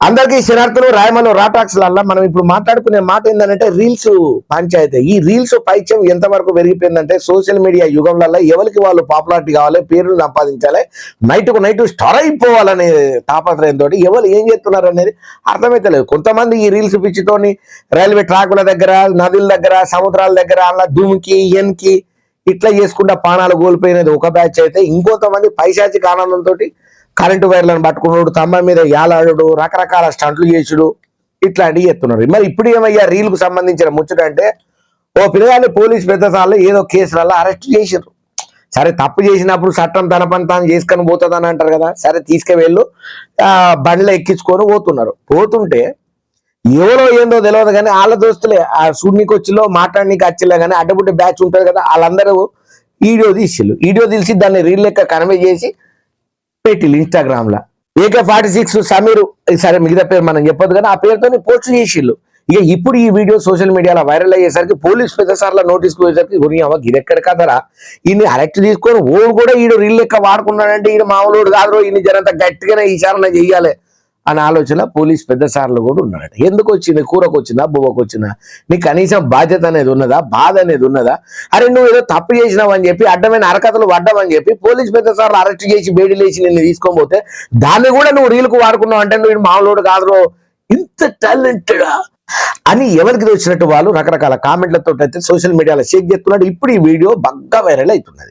అందరికీ శనార్థులు రాయమలు రాటాక్స్లల్లా మనం ఇప్పుడు మాట్లాడుకునే మాట ఏంటంటే రీల్స్ పంచాయతీ. ఈ రీల్స్ పైత్యం ఎంతవరకు పెరిగిపోయిందంటే సోషల్ మీడియా యుగంలో ఎవరికి వాళ్ళు పాపులారిటీ కావాలి, పేరును సంపాదించాలి, నైట్కు నైట్ స్టార్ అయిపోవాలనే తాపత్రయంతో ఎవరు ఏం చేస్తున్నారు అనేది అర్థమైతలేదు. కొంతమంది ఈ రీల్స్ పిచ్చితోని రైల్వే ట్రాకుల దగ్గర, నదుల దగ్గర, సముద్రాల దగ్గర అలా దుమ్కి ఎన్కి ఇట్లా చేసుకుంటా పానాలు కోల్పోయినది ఒక బ్యాచ్ అయితే, ఇంకొంతమంది పైశాచిక ఆనందంతో కరెంటు వైర్లను పట్టుకున్నాడు, తమ్మ మీద యాలాడు, రకరకాల స్టంట్లు చేసుడు ఇట్లాంటివి చేస్తున్నారు. మరి ఇప్పుడు ఏమయ్యా రీల్కు సంబంధించిన ముచ్చట అంటే, ఓ పిల్లగాన్ని పోలీస్ పెద్దసార్లు ఏదో కేసులలో అరెస్ట్ చేసారు. సరే తప్పు చేసినప్పుడు చట్టం తన పని తాను చేసుకొని పోతుందని అంటారు కదా, సరే తీసుకువెళ్ళు బండ్లో ఎక్కించుకొని పోతుంటే ఎవరో ఏందో తెలియదు కానీ వాళ్ళ దోస్తులే ఆ సూడ్నికి వచ్చిలో మాట్లాడనీకి వచ్చిలే కానీ అడ్డబుడ్డ బ్యాచ్ ఉంటుంది కదా, వాళ్ళందరూ వీడియో వీడియో తీసి దాన్ని రీల్ లెక్క కన్వే చేసి పెట్టిల్లు ఇన్స్టాగ్రామ్ లా. AK46 సమీర్, సరే మిగతా పేరు మనం చెప్పొద్దు కానీ ఆ పేరుతో పోస్ట్ చేసిళ్ళు. ఇక ఇప్పుడు ఈ వీడియో సోషల్ మీడియాలో వైరల్ అయ్యేసరికి పోలీస్ పెద్దసార్లు నోటీస్కి పోయేసరికి గురియావా గిరెక్కడ కదరా, ఈయన్ని అరెక్ట్ తీసుకొని ఓడు కూడా ఈడు రీల్ లెక్క వాడుకున్నాడంటే ఈడు మామూలు కాదు, ఈయన జనంత గట్టిగానే ఈసారణ చెయ్యాలి అనే ఆలోచన పోలీస్ పెద్దసార్లు కూడా ఉన్నాడట. ఎందుకు వచ్చింది, కూరకు వచ్చిందా, బువ్వకు వచ్చిందా, నీకు కనీసం బాధ్యత అనేది ఉన్నదా, బాధ అనేది ఉన్నదా? అరే నువ్వు ఏదో తప్పు చేసినావు అని చెప్పి అడ్డమైన అరకథలు పడ్డావని చెప్పి పోలీస్ పెద్దసార్లు అరెస్ట్ చేసి బేడీలేసి నిన్ను తీసుకొని పోతే దాన్ని కూడా నువ్వు రీల్కు వాడుకున్నావు అంటే నువ్వు మామూలు కాదు, ఇంత టాలెంటెడా అని ఎవరికి వచ్చినట్టు వాళ్ళు రకరకాల కామెంట్లతో అయితే సోషల్ మీడియాలో షేక్ చేస్తున్నాడు. ఇప్పుడు ఈ వీడియో బాగా వైరల్ అవుతున్నది.